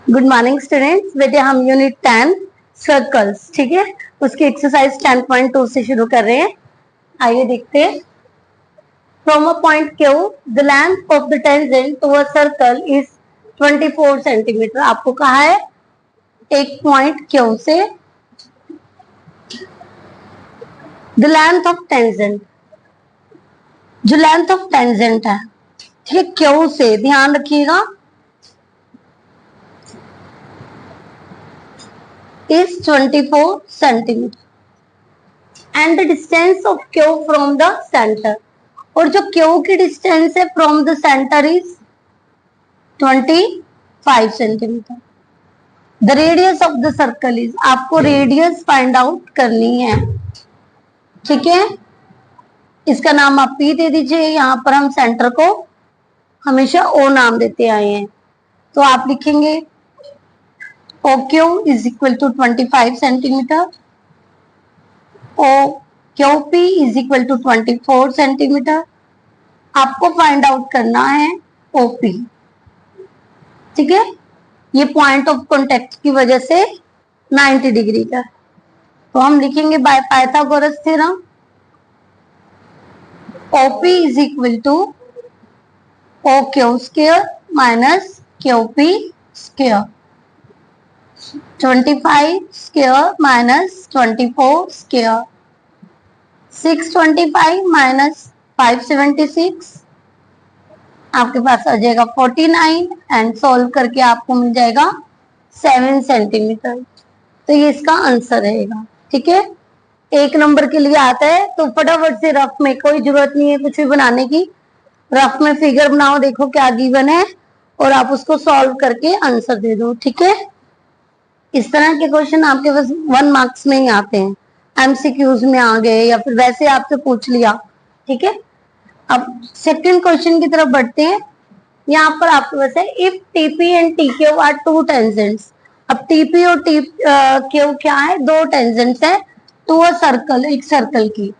Good morning students. बेटे हम unit 10 circles, ठीक है, उसकी एक्सरसाइज 10.2 से शुरू कर रहे हैं। आइए देखते हैं। From a point Q the length of the tangent to a circle is 24 centimetre. आपको कहा है एक पॉइंट Q से द लेंथ ऑफ टेंजेंट, जो लेंथ ऑफ टेंजेंट है, ठीक है, Q से ध्यान रखिएगा, is 24 centimetre and the distance of Q from the centre, और जो Q की डिस्टेंस है from the centre is 25 centimetre. The radius of the circle is, आपको रेडियस फाइंड आउट करनी है, ठीक है। इसका नाम आप P दे दीजिए। यहाँ पर हम सेंटर को हमेशा O नाम देते आए हैं, तो आप लिखेंगे OQ is equal to 25 centimetre, OQP is equal to 24 centimetre. आपको फाइंड आउट करना है OP, ठीक है। ये पॉइंट ऑफ कॉन्टेक्ट की वजह से 90 डिग्री का, तो हम लिखेंगे by Pythagoras theorem OP is equal to OQ square minus QP square, 25 square minus 24 square, 625 minus 576, आपके पास आ जाएगा 49 एंड सोल्व करके आपको मिल जाएगा 7 सेंटीमीटर। तो ये इसका आंसर रहेगा, ठीक है। एक नंबर के लिए आता है तो फटाफट से रफ में, कोई जरूरत नहीं है कुछ भी बनाने की, रफ में फिगर बनाओ, देखो क्या गिवन है और आप उसको सॉल्व करके आंसर दे दो, ठीक है। इस तरह के क्वेश्चन आपके पास 1 मार्क्स में ही आते हैं, एमसीक्यूज में आ गए या फिर वैसे आपसे पूछ लिया, ठीक है। अब सेकंड क्वेश्चन की तरफ बढ़ते हैं। यहाँ पर आपके पास है if TP and TQ are two tangents. अब टीपी और क्यू क्या है? दो टेंजेंट्स है टू अ सर्कल, एक सर्कल की।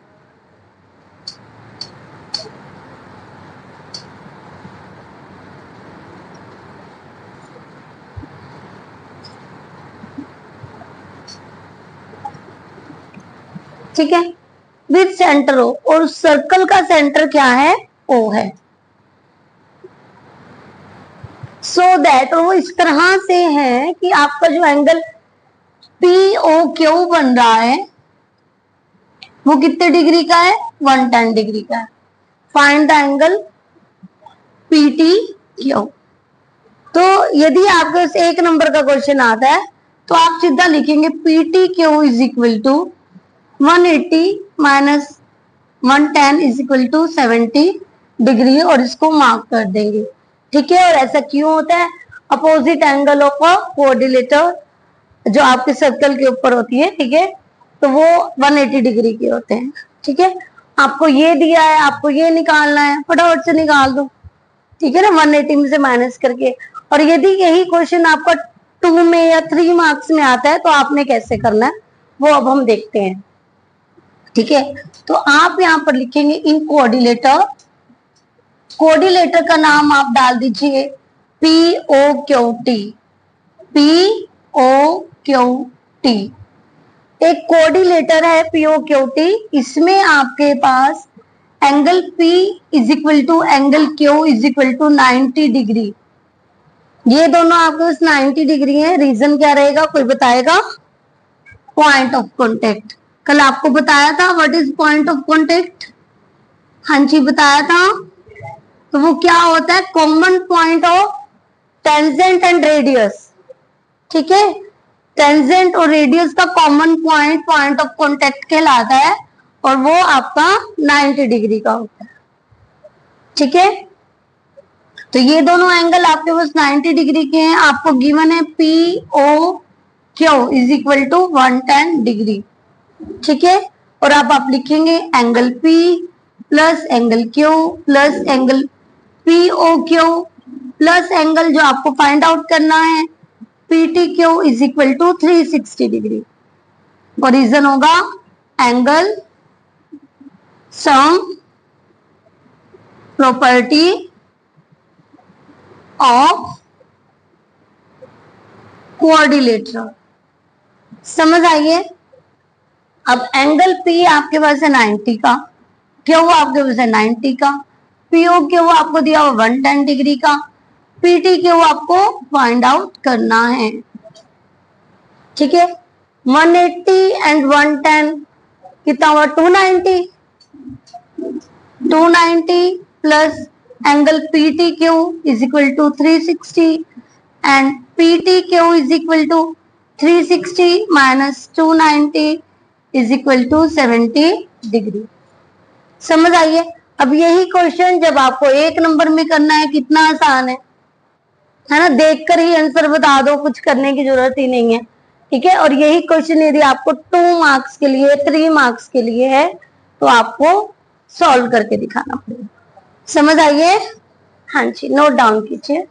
ठीक है, विद सेंटर ओ, और सर्कल का सेंटर क्या है? ओ है। सो दैट, वो इस तरह से है कि आपका जो एंगल पी ओ क्यू बन रहा है वो कितने डिग्री का है? 110 डिग्री का है। Find the angle P T Q. तो यदि आपके पास एक नंबर का क्वेश्चन आता है तो आप सीधा लिखेंगे P T Q is equal to 180 minus 110 is equal to 70 degree, और इसको मार्क कर देंगे, ठीक है। और ऐसा क्यों होता है? Opposite angle of a coordinator जो आपके सर्कल के ऊपर होती है, ठीक है, तो वो 180 डिग्री के होते हैं, ठीक है। आपको ये दिया है, आपको ये निकालना है, फटाफट से निकाल दो, ठीक है ना, 180 में से माइनस करके। और यदि यही क्वेश्चन आपका 2 में या 3 मार्क्स में आता है तो आपने कैसे करना है वो अब हम देखते हैं, ठीक है। तो आप यहाँ पर लिखेंगे इन कोऑर्डिनेटर, कोऑर्डिनेटर का नाम आप डाल दीजिए P O Q T, P O Q T. एक कोऑर्डिनेटर है पीओ क्यू टी, इसमें आपके पास angle P is equal to angle Q is equal to 90 degree. ये दोनों आपके पास 90 डिग्री है। रीजन क्या रहेगा, कोई बताएगा? Point of contact. कल आपको बताया था what is point of contact, हाँ जी बताया था। तो वो क्या होता है? Common point of tangent and radius, ठीक है। टेंजेंट और रेडियस का common point point of contact कहलाता है, और वो आपका 90 डिग्री का होता है, ठीक है। तो ये दोनों एंगल आपके पास 90 डिग्री के हैं। आपको गिवन है P O Q is equal to 110 degree, ठीक है। और आप लिखेंगे angle P plus angle Q plus angle P O Q plus angle जो आपको फाइंड आउट करना है PTQ is equal to 360 degree, और रीजन होगा angle sum property of quadrilateral. समझ आइए। अब एंगल पी आपके पास है 90 का, क्यू आपके पास है 90 का, पीओ क्यू आपको दिया हुआ 110 डिग्री का, पीटी क्यू आपको फाइंड आउट करना है। ठीक है, 180 एंड 110 कितना हुआ 290, 290 plus angle PT Q is equal to 360 and PT Q is equal to 360 minus 290 is equal to 70 degree. समझ आइए। अब यही क्वेश्चन जब आपको एक नंबर में करना है कितना आसान है ना, देखकर ही आंसर बता दो, कुछ करने की जरूरत ही नहीं है। ठीक है, और यही क्वेश्चन यदि आपको 2 मार्क्स के लिए 3 मार्क्स के लिए है तो आपको सॉल्व करके दिखाना पड़ेगा। समझ आइए। हाँ जी, नोट डाउन कीजिए।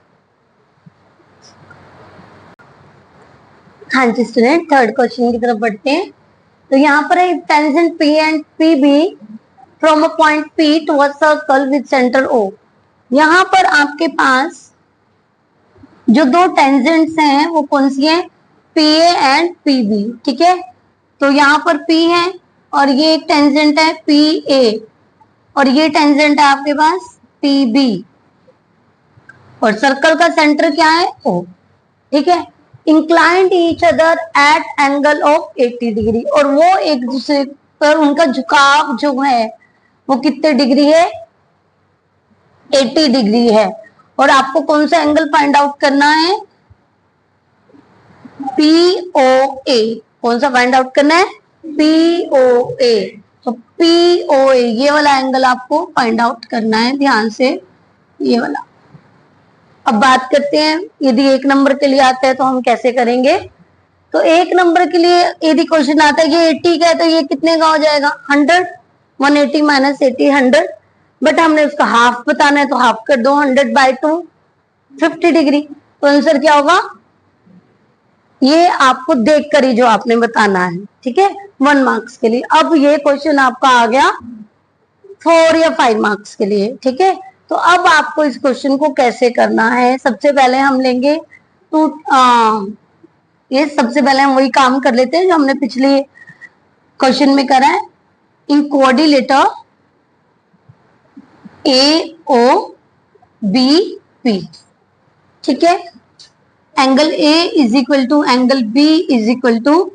हाँ जी स्टूडेंट, थर्ड क्वेश्चन की तरफ बढ़ते हैं। तो यहाँ पर है tangent P and P B from a point P to a circle with centre O। यहाँ पर आपके पास जो दो टेंजेंट्स हैं वो कौन सी हैं, PA एंड PB। ठीक है, तो यहाँ पर P है और ये एक टेंजेंट है PA और ये टेंजेंट है आपके पास PB और सर्कल का सेंटर क्या है O। ठीक है, inclined each other at angle of 80 degree और वो एक दूसरे पर उनका झुकाव जो है वो कितने डिग्री है, 80 डिग्री है। और आपको कौन सा एंगल फाइंड आउट करना है, POA। कौन सा फाइंड आउट करना है, POA। तो POA ये वाला एंगल आपको फाइंड आउट करना है, ध्यान से ये वाला। अब बात करते हैं यदि एक नंबर के लिए आता है तो हम कैसे करेंगे। तो एक नंबर के लिए यदि क्वेश्चन आता है ये 80 का है तो ये कितने का हो जाएगा 100, 180 माइनस 80 100, बट हमने उसका हाफ बताना है तो हाफ कर दो, 100/2 50 डिग्री। तो आंसर क्या होगा, ये आपको देखकर ही जो आपने बताना है। ठीक है, 1 मार्क्स के लिए। अब ये क्वेश्चन आपका आ गया 4 या 5 मार्क्स के लिए। ठीक है, तो अब आपको इस क्वेश्चन को कैसे करना है, सबसे पहले हम लेंगे टू ये सबसे पहले हम वही काम कर लेते हैं जो हमने पिछले क्वेश्चन में करा है। In coordinator AOBP। ठीक है, angle A is equal to angle B is equal to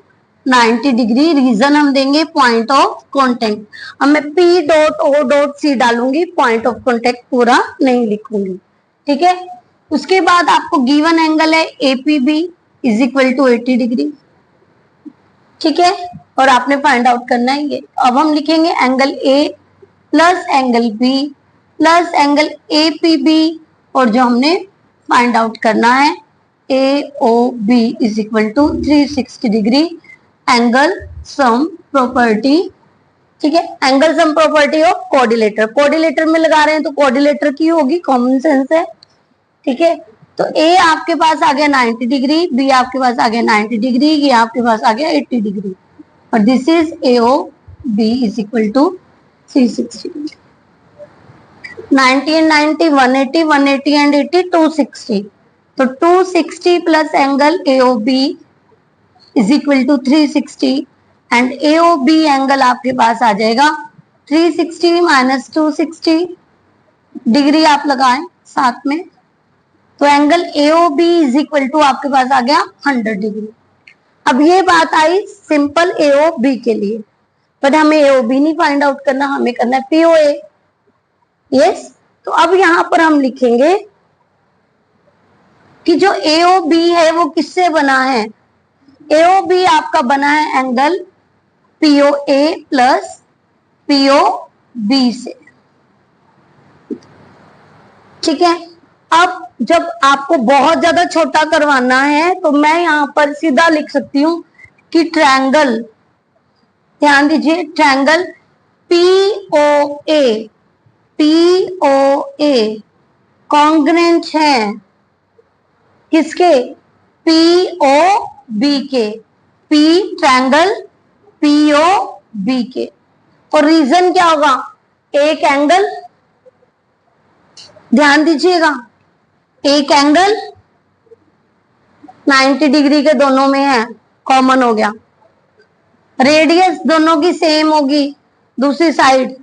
90 degree. Reason हम देंगे पॉइंट ऑफ कॉन्टेक्ट। अब मैं P.O.C डालूंगी, पॉइंट ऑफ कॉन्टेक्ट पूरा नहीं लिखूंगी। ठीक है, उसके बाद आपको गिवन एंगल है APB is equal to 80 degree. ठीक है, और आपने फाइंड आउट करना है ये। अब हम लिखेंगे angle A plus angle B plus angle APB और जो हमने फाइंड आउट करना है AOB is equal to 360 degree angle sum property. ठीक है, angle sum property of coordinator. Coordinator में लगा रहे हैं तो कोऑर्डिनेटर की होगी, कॉमन सेंस है। ठीक है, तो A आपके पास आ गया 90 डिग्री, B आपके पास आ गया 90 डिग्री, ये आपके पास आ गया 80 डिग्री और this is AOB is equal to 360 degree. 90 and 90 180, 180 and 80 260। तो 260 plus angle AOB is equal to 360 and AOB angle आपके पास आ जाएगा 360 माइनस 260 डिग्री आप लगाएं साथ में, तो angle AOB is equal to आपके पास आ गया 100 डिग्री। अब ये बात आई सिंपल AOB के लिए, बट हमें AOB नहीं फाइंड आउट करना, हमें करना है POA। यस, तो अब यहां पर हम लिखेंगे कि जो AOB है वो किससे बना है, AOB आपका बना है एंगल POA प्लस POB से। ठीक है, अब जब आपको बहुत ज्यादा छोटा करवाना है तो मैं यहां पर सीधा लिख सकती हूं कि ट्रायंगल, ध्यान दीजिए, ट्रायंगल POA कॉन्ग्रेंट है किसके, POB के, P ट्रायंगल POB के। और रीजन क्या होगा, एक एंगल, ध्यान दीजिएगा, एक एंगल 90 डिग्री के दोनों में है, कॉमन हो गया। रेडियस दोनों की सेम होगी दूसरी साइड।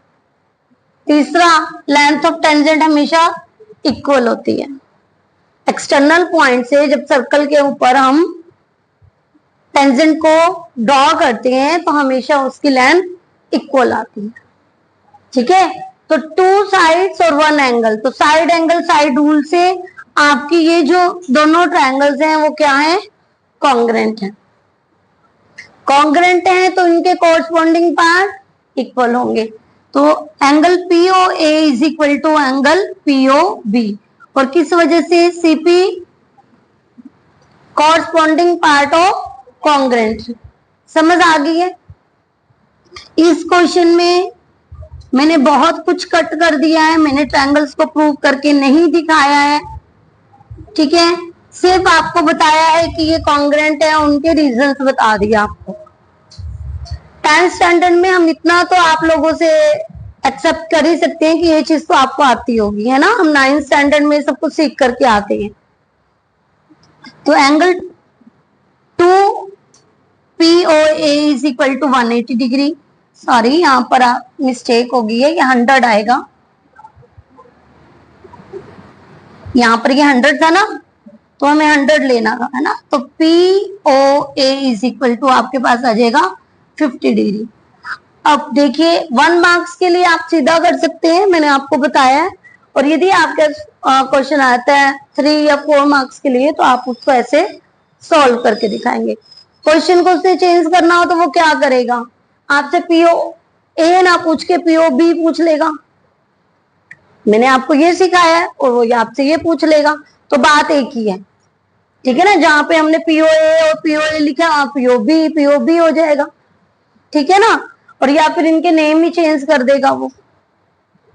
तीसरा, लेंथ ऑफ टेंजेंट हमेशा इक्वल होती है। एक्सटर्नल पॉइंट से जब सर्कल के ऊपर हम टेंजेंट को ड्रॉ करते हैं तो हमेशा उसकी लेंथ इक्वल आती है। ठीक है, तो टू साइड्स और वन एंगल, तो साइड एंगल साइड रूल से आपकी ये जो दोनों ट्रायंगल्स हैं वो क्या है, कॉन्ग्रेंट है। कॉन्ग्रेंट है तो इनके कोरस्पॉन्डिंग पार्ट इक्वल होंगे। तो angle POA is equal to angle POB, और किस वजह से, CP corresponding part of congruent. समझ आ गई है। इस क्वेश्चन में मैंने बहुत कुछ कट कर दिया है, मैंने ट्रायंगल्स को प्रूव करके नहीं दिखाया है। ठीक है, सिर्फ आपको बताया है कि ये कॉन्ग्रेंट है, उनके रीजंस बता दिया आपको। 10th स्टैंडर्ड में हम इतना तो आप लोगों से एक्सेप्ट कर ही सकते हैं कि ये चीज तो आपको आती होगी, है ना। हम 9th स्टैंडर्ड में सब कुछ सीख करके आते हैं। तो angle 2POA is equal to 180 degree. Sorry, यहाँ पर मिस्टेक हो गई है, ये 100 आएगा। यहाँ पर ये 100 था ना, तो हमें 100 लेना था, है ना। तो POA इज इक्वल टू आपके पास आ जाएगा 50 डिग्री। अब देखिए 1 मार्क्स के लिए आप सीधा कर सकते हैं, मैंने आपको बताया है। और यदि आपके क्वेश्चन आता है 3 या 4 मार्क्स के लिए तो आप उसको ऐसे सॉल्व करके दिखाएंगे। क्वेश्चन को उससे चेंज करना हो तो वो क्या करेगा, आपसे POA ना पूछ के POB पूछ लेगा। मैंने आपको ये सिखाया है और वो आपसे ये पूछ लेगा, तो बात एक ही है। ठीक है ना, जहां पे हमने POA और POA लिखा वहां POB हो जाएगा। ठीक है ना, और या फिर इनके नेम ही चेंज कर देगा वो।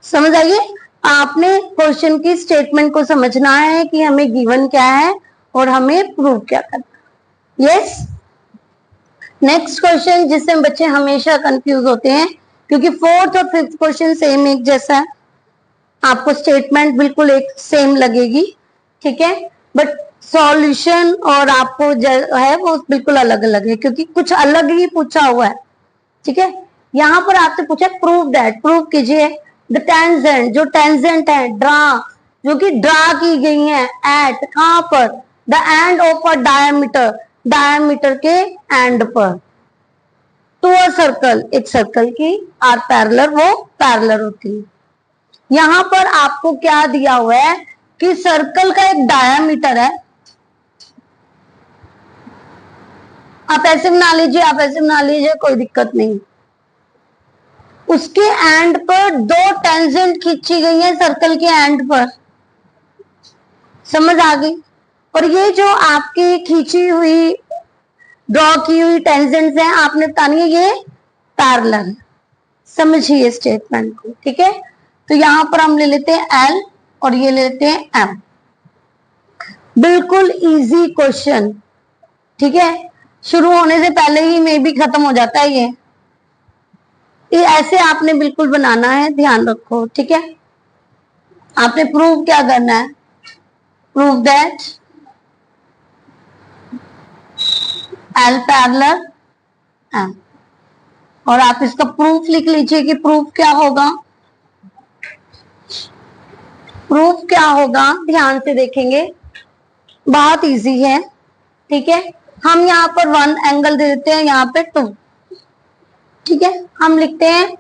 समझ आइए, आपने क्वेश्चन की स्टेटमेंट को समझना है कि हमें गिवन क्या है और हमें प्रूव क्या करना है। यस। नेक्स्ट क्वेश्चन जिससे बच्चे हमेशा कंफ्यूज होते हैं, क्योंकि 4th और 5th क्वेश्चन सेम एक जैसा है, आपको स्टेटमेंट बिल्कुल एक सेम लगेगी। ठीक है, बट सॉल्यूशन और आपको जो है वो बिल्कुल अलग अलग है, क्योंकि कुछ अलग ही पूछा हुआ है। ठीक है, यहाँ पर आपसे पूछा प्रूव दैट, प्रूव कीजिए द टेंजेंट, जो टेंजेंट है ड्रा, जो कि ड्रा की गई है एट, कहां पर, the end of a diameter, diameter के एंड पर, टू अ सर्कल, एक सर्कल की आर पैरेलल, वो पैरेलल होती है। यहां पर आपको क्या दिया हुआ है कि सर्कल का एक डायामीटर है। आप ऐसे बना लीजिए, आप ऐसे बना लीजिए, कोई दिक्कत नहीं। उसके एंड पर 2 टेंजेंट खींची गई है सर्कल के एंड पर। समझ आ गई। और ये जो आपकी खींची हुई ड्रॉ की हुई टेंजेंट्स हैं, आपने बतानी है ये पैरेलल है। समझिए स्टेटमेंट को। ठीक है, तो यहां पर हम ले लेते हैं L और ये ले लेते हैं M। बिल्कुल इजी क्वेश्चन। ठीक है, शुरू होने से पहले ही में भी खत्म हो जाता है ये ऐसे आपने बिल्कुल बनाना है, ध्यान रखो। ठीक है, आपने प्रूव क्या करना है, prove that L parallel M, और आप इसका प्रूफ लिख लीजिए कि प्रूफ क्या होगा। प्रूफ क्या होगा, ध्यान से देखेंगे, बहुत इजी है। ठीक है, हम यहाँ पर 1 एंगल दे देते हैं, यहाँ पे 2। ठीक है, हम लिखते हैं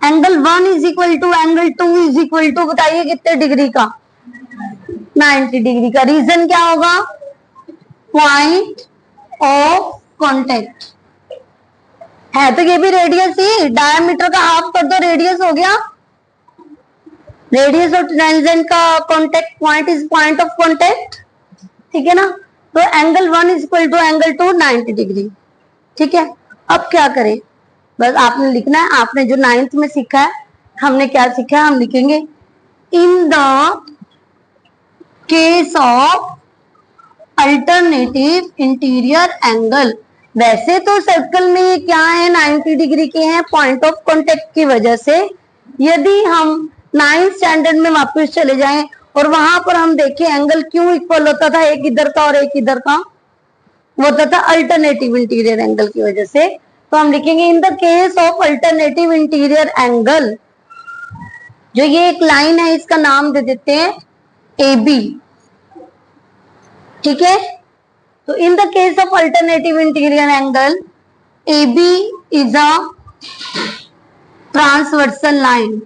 angle 1 is equal to angle 2 is equal to, बताइए कितने डिग्री का, 90 डिग्री का। रीजन क्या होगा, पॉइंट ऑफ कांटेक्ट है, तो ये भी रेडियस ही, डायमीटर का हाफ कर दो, रेडियस हो गया। रेडियस ऑफ टेंजेंट का contact point is point of contact. ठीक है ना, तो angle 1 is equal to angle 2 90 degree. ठीक है, अब क्या करें, बस आपने लिखना है, आपने जो 9th में सीखा है, हमने क्या सीखा है, हम लिखेंगे इन the case of alternative interior angle. वैसे तो सर्कल में ये क्या है, 90 डिग्री के हैं, पॉइंट ऑफ कांटेक्ट की वजह से। यदि हम 9th स्टैंडर्ड में वापस चले जाएं और वहां पर हम देखें एंगल क्यों इक्वल होता था, एक इधर का और एक इधर का, वो होता था अल्टरनेटिव इंटीरियर एंगल की वजह से। तो हम लिखेंगे इन the case of alternative interior angle, जो ये एक लाइन है इसका नाम दे देते हैं ए बी, ठीक है। तो in the case of alternative interior angle A B is a transversal line.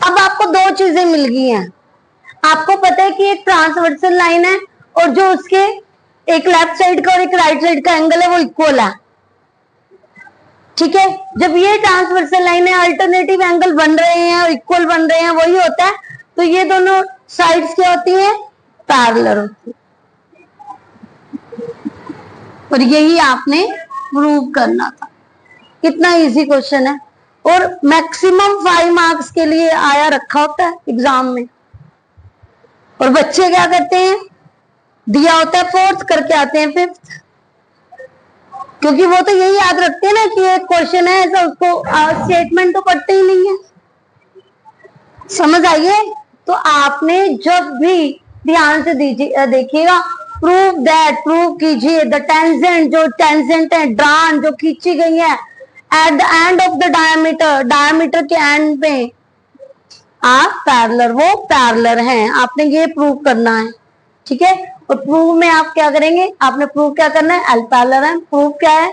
अब आपको दो चीजें मिल गई हैं, आपको पता है कि एक ट्रांसवर्सल लाइन है और जो उसके एक लेफ्ट साइड का और एक राइट साइड का एंगल है वो इक्वल है, ठीक है। जब ये ट्रांसवर्सल लाइन है अल्टरनेटिव एंगल बन रहे हैं और इक्वल बन रहे हैं, वही होता है। तो ये दोनों साइड्स क्या होती हैं, पैरेलल होती है। और यही आपने प्रूव करना था। कितना इजी क्वेश्चन है और मैक्सिमम 5 मार्क्स के लिए आया रखा होता है एग्जाम में। और बच्चे क्या करते हैं, दिया होता है 4th करके आते हैं 5th, क्योंकि वो तो यही याद रखते हैं ना कि एक क्वेश्चन है ऐसा, उसको स्टेटमेंट तो पढ़ते ही नहीं है। समझ आइए। तो आपने जब भी ध्यान से देखिएगा, प्रूव दैट, प्रूव कीजिए द टेंजेंट, जो टेंजेंट है ड्रान जो खींची गई है at the end of the diameter, diameter के एंड में आप पैरेलल, वो पैरेलल हैं। आपने ये प्रूव करना है, ठीक है। और प्रूव में आप क्या करेंगे, आपने प्रूव क्या करना है, एल पैरेलल है। प्रूव क्या है,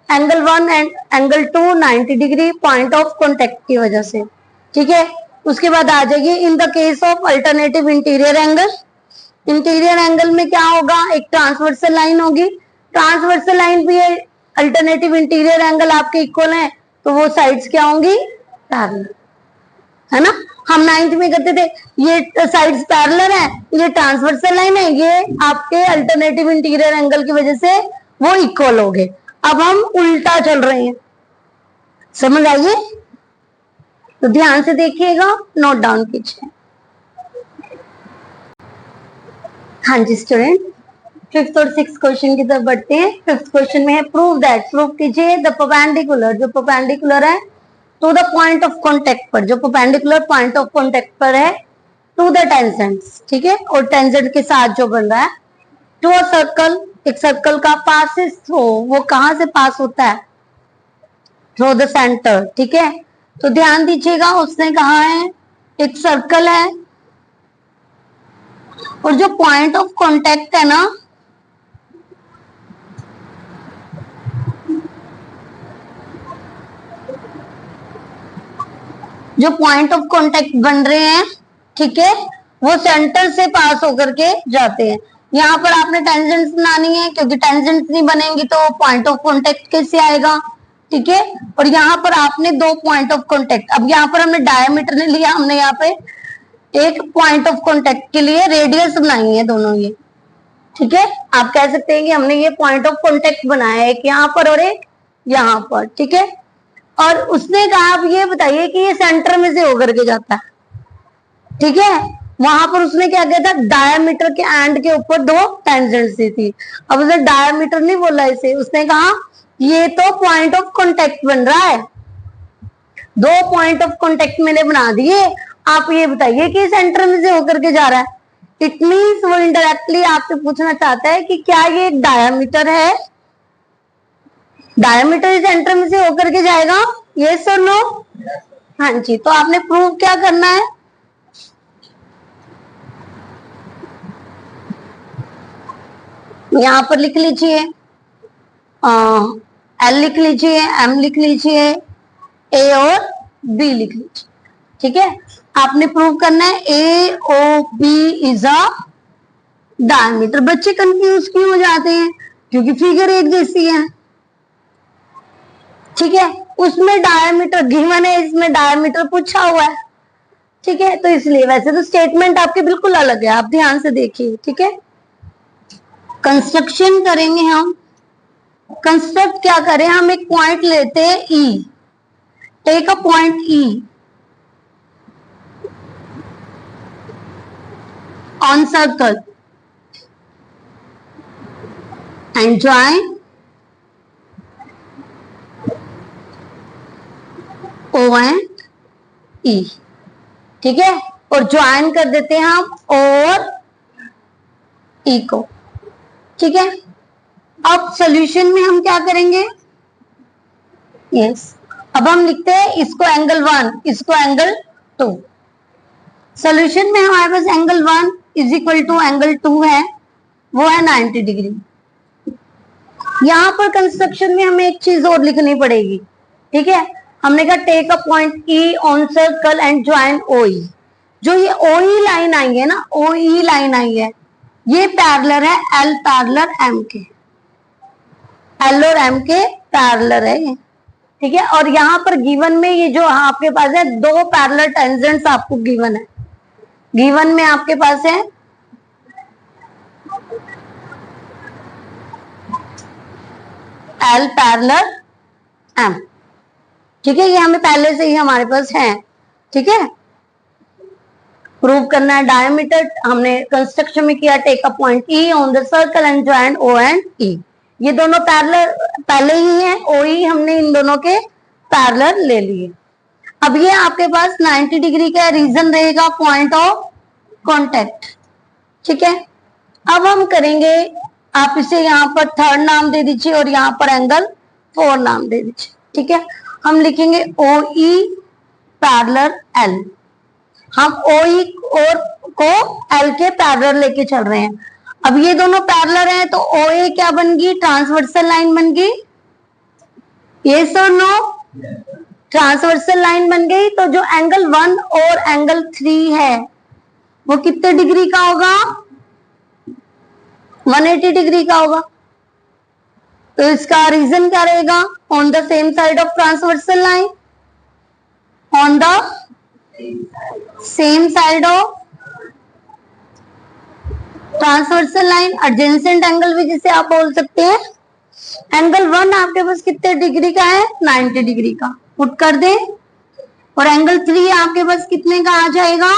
angle 1 and angle 2 90 degree point of contact की वजह से, ठीक है। उसके बाद आ जाइए इन the case of alternative interior angle. Interior angle में क्या होगा, एक ट्रांसवर्सल लाइन होगी, ट्रांसवर्सल लाइन भी है, अल्टरनेटिव इंटीरियर एंगल आपके इक्वल है, तो वो साइड्स क्या होंगी, पैरेलल, है ना। हम 9th में करते थे, ये साइड्स पैरेलल है, ये ट्रांसवर्सल लाइन है, ये आपके अल्टरनेटिव इंटीरियर एंगल की वजह से वो इक्वल हो गए। अब हम उल्टा चल रहे हैं, समझ आइए। तो ध्यान से देखिएगा, नोट डाउन कीजिए। हाँ जी स्टूडेंट, 5th और 6th क्वेश्चन की तरफ बढ़ते हैं। 5th क्वेश्चन में है प्रूव दैट, प्रूव कीजिए द परपेंडिकुलर, जो परपेंडिकुलर है to the point of contact पर, जो परपेंडिकुलर पॉइंट ऑफ कॉन्टेक्ट पर है टू द टेंजेंट्स, ठीक है। और टेंजेंट के साथ जो बन रहा है, टू अ सर्कल, एक सर्कल का पासिस थ्रू, वो कहां से पास होता है, थ्रू द सेंटर, ठीक है। तो ध्यान दीजिएगा, उसने कहा है एक सर्कल है और जो पॉइंट ऑफ कांटेक्ट है ना, जो पॉइंट ऑफ कांटेक्ट बन रहे हैं, ठीक है, वो सेंटर से पास होकर के जाते हैं। यहाँ पर आपने टेंजेंट्स बनानी है, क्योंकि टेंजेंट्स नहीं बनेंगी तो पॉइंट ऑफ कांटेक्ट कैसे आएगा, ठीक है। और यहाँ पर आपने दो पॉइंट ऑफ कांटेक्ट, अब यहाँ पर हमने डायमीटर ने लिया, हमने यहाँ पे एक पॉइंट ऑफ कांटेक्ट के लिए रेडियस बनाई है दोनों ये, ठीक है। आप कह सकते हैं कि हमने ये पॉइंट ऑफ कांटेक्ट बनाया है, एक यहाँ पर और एक यहाँ पर, ठीक है। और उसने कहा आप ये बताइए कि ये सेंटर में से होकर के जाता है, ठीक है। वहां पर उसने क्या किया था, डायमीटर के एंड के ऊपर दो टेंजेंट्स दी थी। अब उसने डायमीटर नहीं बोला इसे, उसने कहा ये तो पॉइंट ऑफ कांटेक्ट बन रहा है, दो पॉइंट ऑफ कांटेक्ट मैंने बना दिए, आप ये बताइए कि सेंटर में से होकर के जा रहा है। इट मीन्स वो इनडायरेक्टली आपसे पूछना चाहता है कि क्या ये एक डायमीटर है, डायमीटर सेंटर में से होकर के जाएगा, यस और नो। हाँ जी, तो आपने प्रूव क्या करना है, यहां पर लिख लीजिए, एल लिख लीजिए, एम लिख लीजिए, ए और बी लिख लीजिए, ठीक है। आपने प्रूव करना है A O B is a diameter. बच्चे कंफ्यूज क्यों हो जाते हैं, क्योंकि फिगर एक जैसी है, ठीक है। उसमें डायमीटर गिवन है, इसमें डायमीटर पूछा हुआ है, ठीक है। तो इसलिए वैसे तो स्टेटमेंट आपके बिल्कुल अलग है, आप ध्यान से देखिए, ठीक है। कंस्ट्रक्शन करेंगे हम, कंस्ट्रक्ट क्या करें, हम एक पॉइंट लेते हैं E, take a point E on circle and join E, ठीक है, और ज्वाइन कर देते हैं हम और ई को, ठीक है। अब सॉल्यूशन में हम क्या करेंगे, यस, अब हम लिखते हैं इसको एंगल 1, इसको एंगल 2। सॉल्यूशन में हमारे पास angle 1 is equal to angle 2 है, वो है 90 डिग्री। यहां पर कंस्ट्रक्शन में हमें एक चीज और लिखनी पड़ेगी, ठीक है। हमने कहा take a point E on circle and join O E. जो ये ओ ई लाइन आई है ना, ओ ई लाइन आई है, ये पैरेलल है एल पैरेलल एम के, एल और एम के पैरेलल है ये, ठीक है। और यहाँ पर गिवन में ये जो आपके पास है 2 पैरेलल टेंजेंट्स आपको गिवन है, गिवन में आपके पास है एल पैरेलल एम, ठीक है। ये हमें पहले से ही हमारे पास है, ठीक है। प्रूव करना है डायमीटर, हमने कंस्ट्रक्शन में किया take a point E on the circle and join O and E. ये दोनों पैरेलल पहले ही है, ओ ई हमने इन दोनों के पैरेलल ले लिए। अब ये आपके पास 90 डिग्री का रीजन रहेगा पॉइंट ऑफ कांटेक्ट, ठीक है। अब हम करेंगे, आप इसे यहाँ पर थर्ड नाम दे दीजिए और यहाँ पर एंगल 4 नाम दे दीजिए, ठीक है। हम लिखेंगे ओ ई पैरेलल एल, हम ओ ई और को एल के पैरेलल लेके चल रहे हैं। अब ये दोनों पैरेलल हैं तो ओ ए क्या बन गई, ट्रांसवर्सल लाइन बन गई, यस और नो, ट्रांसवर्सल लाइन बन गई। तो जो एंगल 1 और एंगल 3 है वो कितने डिग्री का होगा, 180 डिग्री का होगा। तो इसका रीजन क्या रहेगा, on the same side of transversal line, on the same side of transversal line, adjacent angle भी जिसे आप बोल सकते हैं। एंगल 1 आपके पास कितने डिग्री का है, 90 डिग्री का, पुट कर दें। और एंगल 3 आपके पास कितने का आ जाएगा,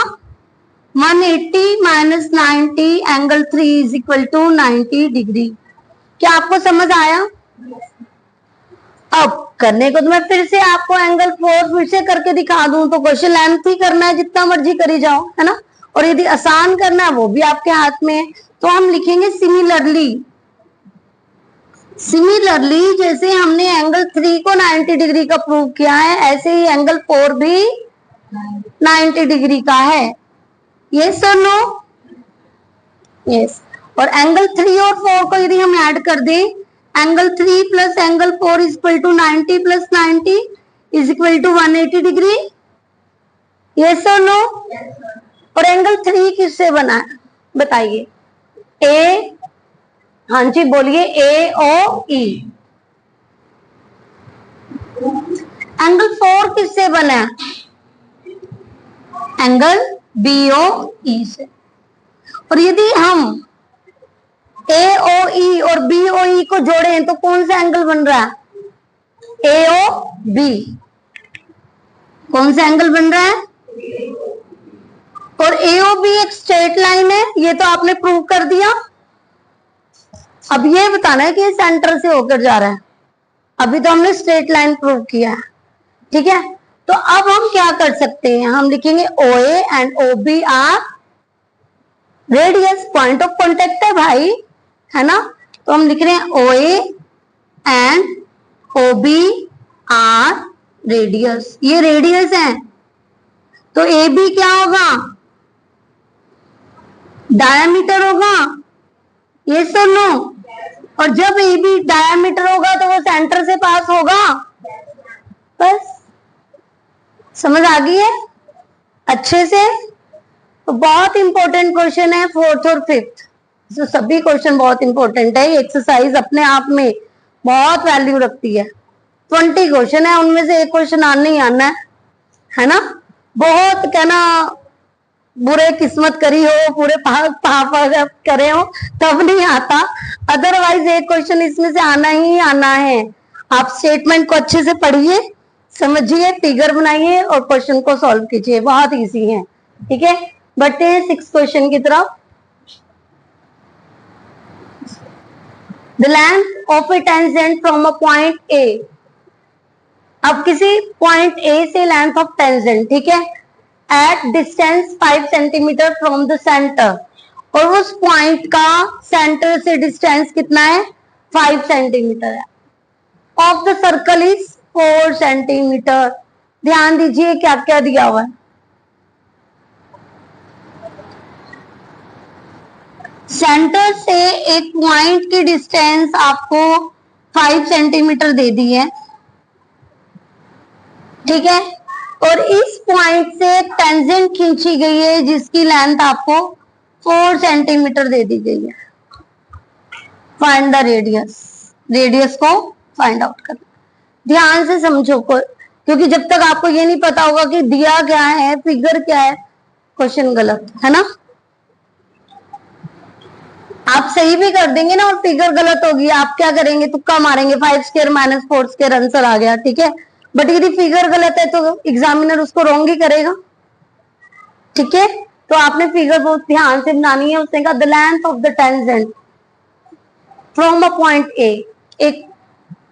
180 minus 90, angle 3 is equal to 90 degree. क्या आपको समझ आया? अब करने को तो मैं फिर से आपको एंगल 4 फिर से करके दिखा दूं, तो क्वेश्चन लेंथ ही करना है, जितना मर्जी करी जाओ, है ना। और यदि आसान करना है वो भी आपके हाथ में है। तो हम लिखेंगे सिमिलरली, सिमिलरली जैसे हमने एंगल 3 को 90 डिग्री का प्रूव किया है, ऐसे ही एंगल 4 भी 90 डिग्री का है, यस और नो, यस। और एंगल 3 और 4 को यदि हम ऐड कर दें, angle 3 plus angle 4 is equal to 90 plus 90 is equal to 180 degree, yes और नो। और एंगल 3 किससे बना है बताइए, ए, हाँ जी बोलिए, ए ओ ई। एंगल 4 किससे बना है, एंगल बी ओ ई से। और यदि हम ए ओ ई और बी ओ ई को जोड़ें तो कौन सा एंगल बन रहा है, ए ओ बी, कौन सा एंगल बन रहा है। और ए ओ बी एक स्ट्रेट लाइन है, ये तो आपने प्रूव कर दिया। अब ये बताना है कि ये सेंटर से होकर जा रहा है, अभी तो हमने स्ट्रेट लाइन प्रूव किया है, ठीक है। तो अब हम क्या कर सकते हैं, हम लिखेंगे O A and O B are radius, point of contact है भाई, है ना। तो हम लिख रहे हैं O A and O B are radius, ये रेडियस है। तो ए बी क्या होगा, डायमीटर होगा, ये सो नो। और जब ए बी डायमीटर होगा तो वो सेंटर से पास होगा, बस समझ आ गई है अच्छे से। तो बहुत इंपॉर्टेंट क्वेश्चन है 4th और 5th, तो सभी क्वेश्चन बहुत इंपॉर्टेंट है। एक्सरसाइज अपने आप में बहुत वैल्यू रखती है। 20 क्वेश्चन है, उनमें से एक क्वेश्चन आना ही आना है ना। बहुत कहना बुरे किस्मत करी हो, पूरे पाप करे हो तब नहीं आता, अदरवाइज एक क्वेश्चन इसमें से आना ही आना है। आप स्टेटमेंट को अच्छे से पढ़िए, समझिए, फिगर बनाइए और क्वेश्चन को सॉल्व कीजिए, बहुत इजी है, ठीक है। बढ़ते हैं 6 क्वेश्चन की तरफ। The length of A tangent from a point A. अब किसी पॉइंट ए से लेंथ ऑफ टेंजेंट, ठीक है, at distance 5 centimetre from the centre, और उस पॉइंट का सेंटर से डिस्टेंस कितना है, 5 सेंटीमीटर है। Of the circle is 4 centimetre. ध्यान दीजिए क्या क्या दिया हुआ है। सेंटर से एक पॉइंट की डिस्टेंस आपको 5 सेंटीमीटर दे दी है, ठीक है, और इस पॉइंट से टेंजेंट खींची गई है जिसकी लेंथ आपको 4 सेंटीमीटर दे दी गई है। फाइंड द रेडियस, रेडियस को फाइंड आउट करना। ध्यान से समझो क्योंकि जब तक आपको ये नहीं पता होगा कि दिया क्या है, फिगर क्या है, क्वेश्चन गलत है ना। आप सही भी कर देंगे ना और फिगर गलत होगी, आप क्या करेंगे, तुक्का मारेंगे, 5 स्क्वायर माइनस 4 स्क्वायर आंसर आ गया, ठीक है। बट यदि फिगर गलत है तो एग्जामिनर उसको रॉन्ग ही करेगा, ठीक है। तो आपने फिगर बहुत ध्यान से बनानी है। उसने कहा the length of the tangent from a point A, एक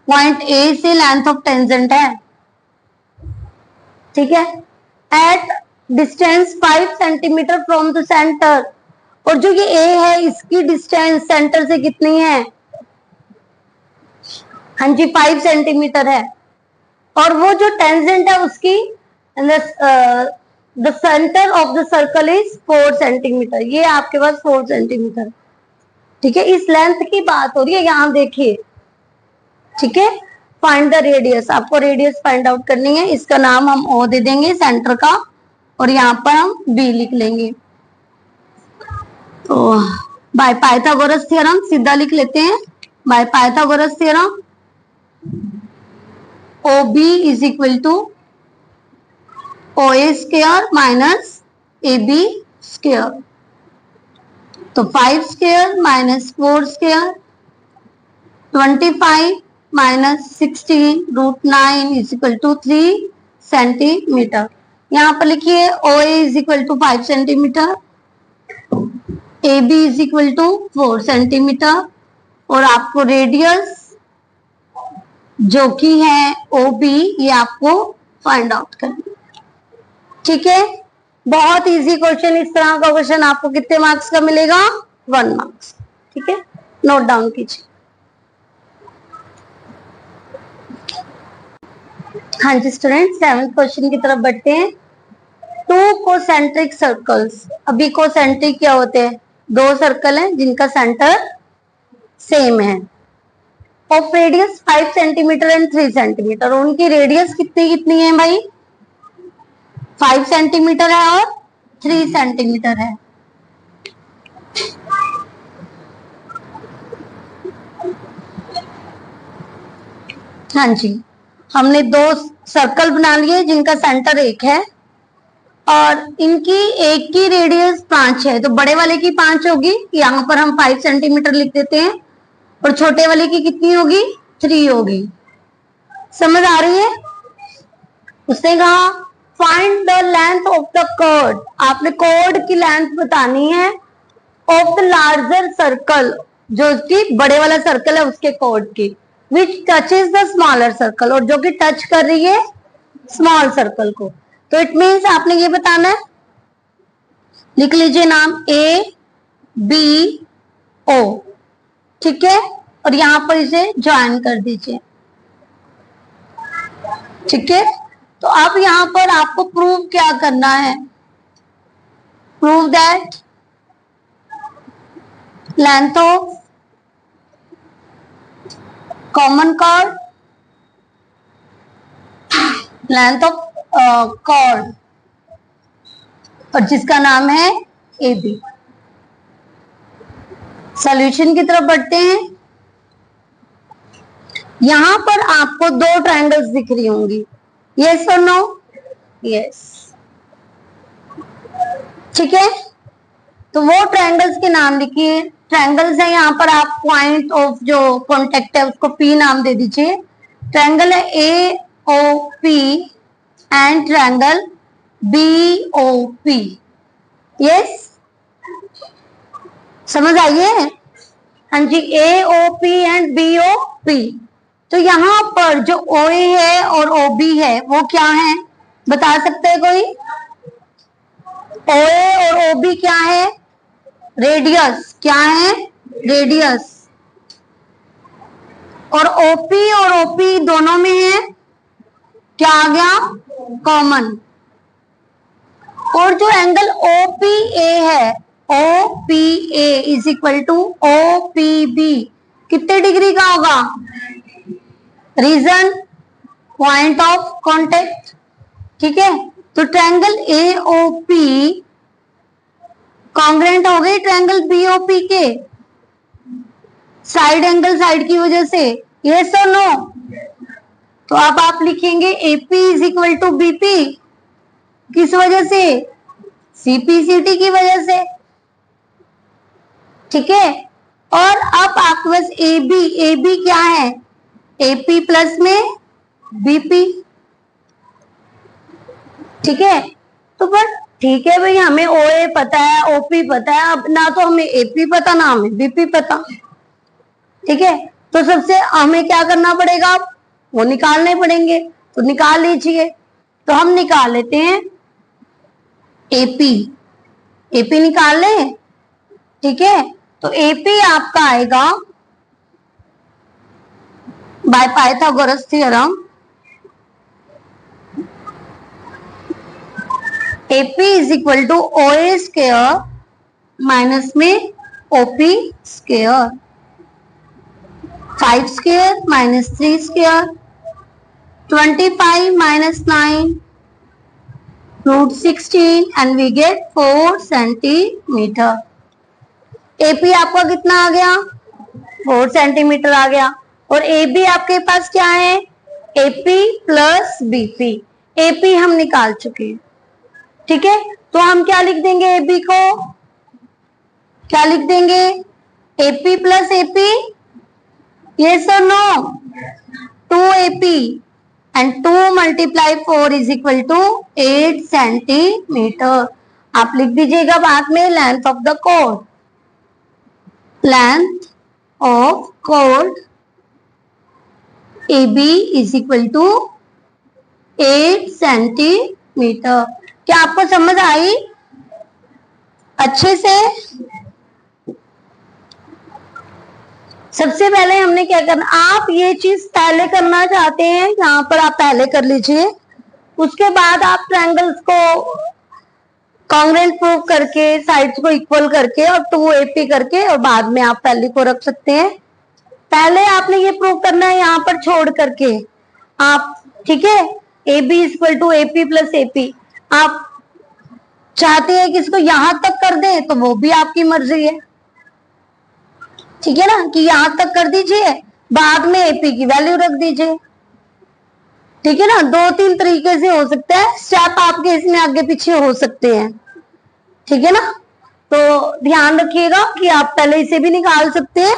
पॉइंट ए से लेंथ ऑफ टेंजेंट है, ठीक है, at distance 5 centimetre from the centre, और जो ये ए है इसकी डिस्टेंस सेंटर से कितनी है, हाँ जी 5 सेंटीमीटर है, और वो जो टेंजेंट है उसकी the centre of the circle is 4 centimetre, ये आपके पास 4 सेंटीमीटर, ठीक है। इस लेंथ की बात हो रही है, यहां देखिए, ठीक है। फाइंड द रेडियस, आपको रेडियस फाइंड आउट करनी है। इसका नाम हम ओ दे देंगे सेंटर का, और यहाँ पर हम बी लिख लेंगे। तो बाय पाइथागोरस थ्योरम सीधा लिख लेते हैं। By Pythagoras theorem OB is equal to OA square minus AB square. तो 5 square minus 4 square 25 minus 16 root 9 is equal to 3 centimetre. यहाँ पर लिखिए OA is equal to 5 centimetre, AB is equal to 4 centimetre, और आपको radius जो कि है OB ये आपको फाइंड आउट करना, ठीक है। बहुत इजी क्वेश्चन, इस तरह का क्वेश्चन आपको कितने मार्क्स का मिलेगा, 1 मार्क्स, ठीक है। नोट डाउन कीजिए। हाँ जी स्टूडेंट, 7th क्वेश्चन की तरफ बढ़ते हैं। 2 कोसेंट्रिक सर्कल्स, अभी कोसेंट्रिक क्या होते हैं, 2 सर्कल हैं जिनका सेंटर सेम है, of radius 5 centimetre and 3 centimetre. उनकी रेडियस कितनी कितनी है भाई, 5 सेंटीमीटर है और 3 सेंटीमीटर है। हाँ जी, हमने 2 सर्कल बना लिए जिनका सेंटर 1 है, और इनकी एक की रेडियस 5 है, तो बड़े वाले की 5 होगी, यहाँ पर हम 5 सेंटीमीटर लिख देते हैं, और छोटे वाले की कितनी होगी, 3 होगी। समझ आ रही है। उसने कहा find the length of the chord, आपने कॉर्ड की लेंथ बतानी है ऑफ द लार्जर सर्कल, जो कि बड़े वाला सर्कल है उसके कॉर्ड की, विच टचेस द स्मॉलर सर्कल, और जो कि टच कर रही है स्मॉल सर्कल को। तो इट मीन्स आपने ये बताना है, लिख लीजिए नाम ABO, ठीक है, और यहां पर इसे ज्वाइन कर दीजिए, ठीक है। तो अब यहां पर आपको प्रूव क्या करना है, prove that length of common chord, length of chord, और जिसका नाम है AB। सॉल्यूशन की तरफ बढ़ते हैं। यहां पर आपको 2 ट्रायंगल्स दिख रही होंगी, यस और नो, यस, ठीक है। तो वो ट्रायंगल्स के नाम लिखिए। ट्रायंगल्स है यहाँ पर, आप पॉइंट ऑफ जो कॉन्टेक्ट है उसको P नाम दे दीजिए। ट्रायंगल है AOP and triangle BOP, yes, समझ आइए। हाँ जी, AOP एंड BOP। तो यहाँ पर जो OA है और OB है वो क्या है, बता सकते हैं कोई, OA और OB क्या है? रेडियस। क्या है? रेडियस। और OP और OP दोनों में है, क्या आ गया? कॉमन। और जो एंगल OPA है, OPA is equal to OPB, कितने डिग्री का होगा? Reason point of contact. ठीक है, तो ट्रायंगल AOP कॉन्ग्रेंट हो गई ट्रायंगल BOP के साइड एंगल साइड की वजह से, यस और नो? तो अब आप लिखेंगे AP is equal to BP, किस वजह से? CPCT की वजह से। ठीक है, और अब आपके पास AB क्या है? AP प्लस में BP। ठीक है, तो पर ठीक है भाई, हमें OA पता है, OP पता है, अब ना तो हमें AP पता ना हमें BP पता। ठीक है, तो सबसे हमें क्या करना पड़ेगा? वो निकालने पड़ेंगे, तो निकाल लीजिए। तो हम निकाल लेते हैं AP निकाल लें। ठीक है, तो AP आपका आएगा by Pythagoras theorem, AP is equal to OA square minus में OP square, 5 square minus 3 square, 25 minus 9 root 16 and we get 4 centimetre. AP आपका कितना आ गया? 4 सेंटीमीटर आ गया। और AB आपके पास क्या है? AP plus BP। AP हम निकाल चुके हैं। ठीक है, तो हम क्या लिख देंगे? AB को क्या लिख देंगे? AP प्लस AP, यस और no? 2AP and 2 multiply 4 is equal to 8 centimetre. आप लिख दीजिएगा बाद में लेंथ ऑफ द कोड, लेंथ ऑफ कोड AB is equal to 8 centimetre. क्या आपको समझ आई अच्छे से? सबसे पहले हमने क्या करना, आप ये चीज पहले करना चाहते हैं, यहाँ पर आप पहले कर लीजिए। उसके बाद आप ट्रायंगल्स को कॉन्ग्रेंट प्रूव करके, साइड्स को इक्वल करके और 2AP करके, और बाद में आप पहले को रख सकते हैं। पहले आपने ये प्रूव करना है यहाँ पर छोड़ करके आप। ठीक है, AB equal to AP plus AP। आप चाहते हैं कि इसको यहां तक कर दें तो वो भी आपकी मर्जी है। ठीक है ना, कि यहां तक कर दीजिए, बाद में AP की वैल्यू रख दीजिए। ठीक है ना, 2-3 तरीके से हो सकता है, स्टेप आपके इसमें आगे पीछे हो सकते हैं। ठीक है ना, तो ध्यान रखिएगा कि आप पहले इसे भी निकाल सकते हैं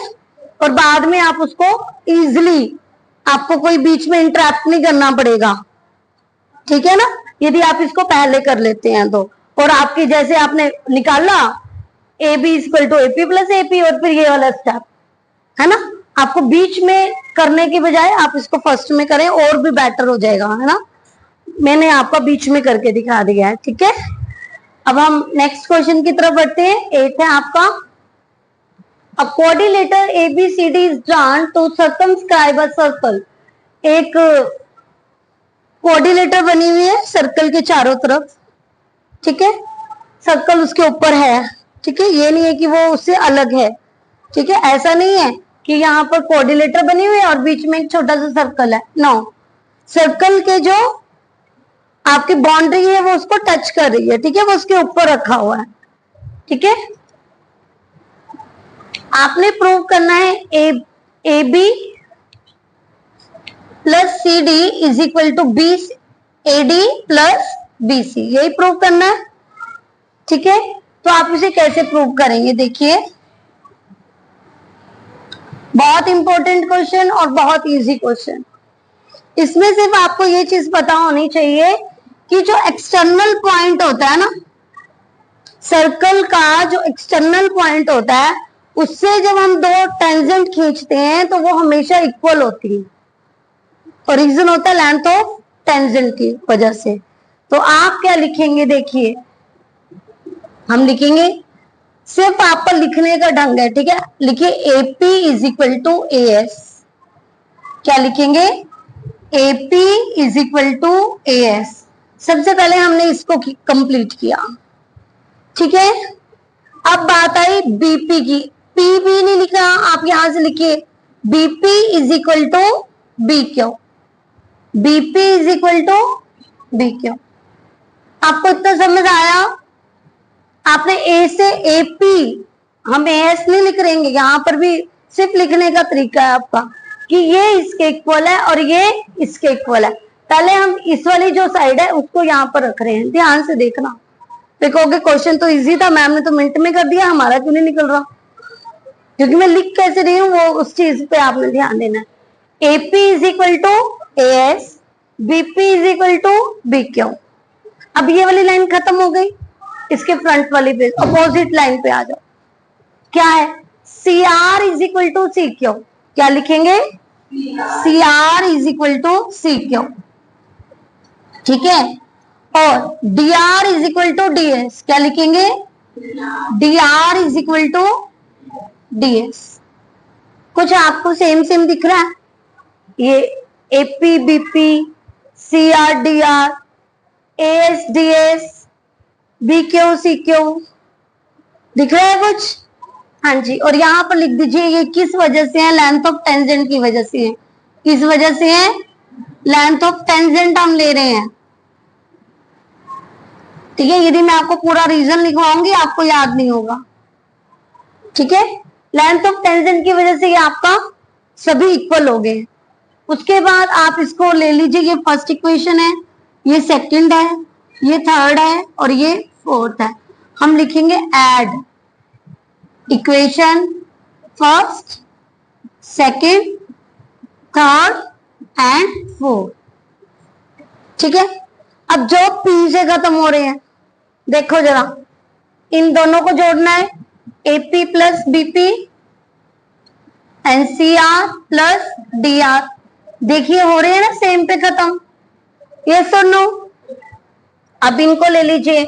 और बाद में आप उसको इजीली, आपको कोई बीच में इंटरप्ट नहीं करना पड़ेगा। ठीक है ना, यदि आप इसको पहले कर लेते हैं तो। और आपकी जैसे आपने निकाला AB equal to AP plus AP, और फिर ये वाला स्टेप है ना, आपको बीच में करने के बजाय आप इसको फर्स्ट में करें और भी बेटर हो जाएगा, है ना। मैंने आपका बीच में करके दिखा दिया है। ठीक है, अब हम नेक्स्ट क्वेश्चन की तरफ बढ़ते हैं। 8 है आपका, a quadrilateral ABCD is drawn to circumscribe a circle। एक क्वाड्रिलेटर बनी हुई है सर्कल के चारों तरफ। ठीक है, सर्कल उसके ऊपर है। ठीक है, ये नहीं है कि वो उससे अलग है। ठीक है, ऐसा नहीं है कि यहाँ पर क्वाड्रिलेटर बनी हुई है और बीच में एक छोटा सा सर्कल है। नो, सर्कल के जो आपकी बाउंड्री है वो उसको टच कर रही है। ठीक है, वो उसके ऊपर रखा हुआ है। ठीक है, आपने प्रूव करना है AB plus CD is equal to AD plus BC, यही प्रूव करना है। ठीक है, तो आप इसे कैसे प्रूव करेंगे? देखिए, बहुत इंपॉर्टेंट क्वेश्चन और बहुत इजी क्वेश्चन। इसमें सिर्फ आपको ये चीज पता होनी चाहिए कि जो एक्सटर्नल पॉइंट होता है ना, सर्कल का जो एक्सटर्नल पॉइंट होता है, उससे जब हम दो टेंजेंट खींचते हैं तो वो हमेशा इक्वल होती है, और रीजन होता है लेंथ ऑफ टेंजेंट की वजह से। तो आप क्या लिखेंगे? देखिए, हम लिखेंगे, सिर्फ आपका लिखने का ढंग है, ठीक है। लिखिए AP is equal to AS. क्या लिखेंगे? AP is equal to AS. सबसे पहले हमने इसको कंप्लीट किया, ठीक है। अब बात आई बीपी की। पी भी नहीं लिखा, आप यहां से लिखिए BP is equal to B Q. BP is equal to B Q. आपको इतना समझ आया? आपने ए से एपी, हम एस नहीं लिख रहेंगे, यहां पर भी सिर्फ लिखने का तरीका है आपका कि ये इसके इक्वल है और ये इसके इक्वल है। पहले हम इस वाली जो साइड है उसको यहां पर रख रहे हैं, ध्यान से देखना। देखोगे क्वेश्चन तो इजी था, मैम ने तो मिनट में कर दिया, हमारा क्यों नहीं निकल रहा? क्योंकि मैं लिख कैसे रही हूँ वो उस चीज पे आपने ध्यान देना है। AP is equal to AS, BP is equal to B Q. अब ये वाली लाइन खत्म हो गई, इसके फ्रंट वाली पे अपोजिट लाइन पे आ जाओ। क्या है? C R is equal to C Q. क्या लिखेंगे? C R is equal to C Q, ठीक है। और D R is equal to D S. क्या लिखेंगे? D R is equal to D S. कुछ आपको सेम सेम दिख रहा है? ये AP BP, C R D R, AS D S, B Q C Q, दिख रहा है कुछ? हाँ जी। और यहाँ पर लिख दीजिए ये किस वजह से है? लेंथ ऑफ टेंजेंट की वजह से है। किस वजह से है? लेंथ ऑफ टेंजेंट हम ले रहे हैं, ठीक है। यदि मैं आपको पूरा रीजन लिखवाऊंगी आपको याद नहीं होगा, ठीक है। लेंथ ऑफ टेंजेंट की वजह से ये आपका सभी इक्वल हो गए। उसके बाद आप इसको ले लीजिए, ये फर्स्ट इक्वेशन है, ये सेकंड है, ये थर्ड है और ये फोर्थ है। हम लिखेंगे add equation first, second, third and fourth, ठीक है। अब जो पी से खत्म हो रहे हैं, देखो जरा, इन दोनों को जोड़ना है, AP plus BP and C R plus D R. देखिए हो रहे हैं ना सेम पे खत्म, यस और नो? अब इनको ले लीजिए,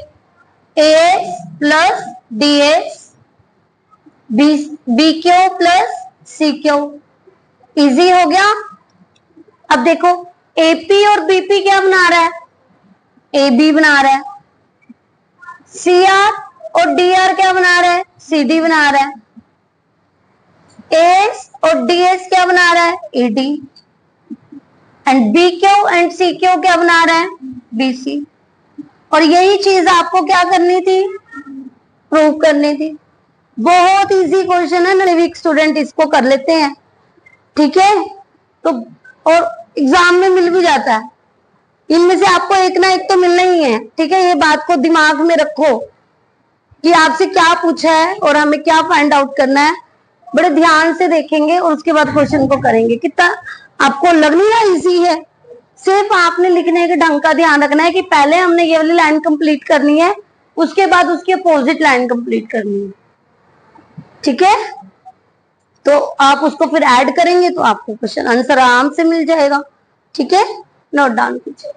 AS plus DS, B Q plus C Q, easy हो गया। अब देखो एपी और बीपी क्या बना रहा है? ए बी बना रहा है। सी आर और डी आर क्या बना रहा है? सी डी बना रहा है। एस और डी एस क्या बना रहा है? A D. And B Q and C Q क्या बना रहा है? B C. और यही चीज आपको क्या करनी थी? प्रूव करनी थी। बहुत इजी क्वेश्चन है ना, वीक स्टूडेंट इसको कर लेते हैं, ठीक है। तो और एग्जाम में मिल भी जाता है, इनमें से आपको एक ना एक तो मिलना ही है, ठीक है। ये बात को दिमाग में रखो कि आपसे क्या पूछा है और हमें क्या फाइंड आउट करना है। बड़े ध्यान से देखेंगे और उसके बाद क्वेश्चन को करेंगे। कितना आपको लग नहीं रहा इजी है? सिर्फ आपने लिखने के ढंग का ध्यान रखना है कि पहले हमने ये वाली लाइन कंप्लीट करनी है, उसके बाद उसकी अपोजिट लाइन कंप्लीट करनी है, ठीक है। तो आप उसको फिर ऐड करेंगे तो आपको क्वेश्चन आंसर आराम से मिल जाएगा, ठीक है। नोट डाउन कीजिए।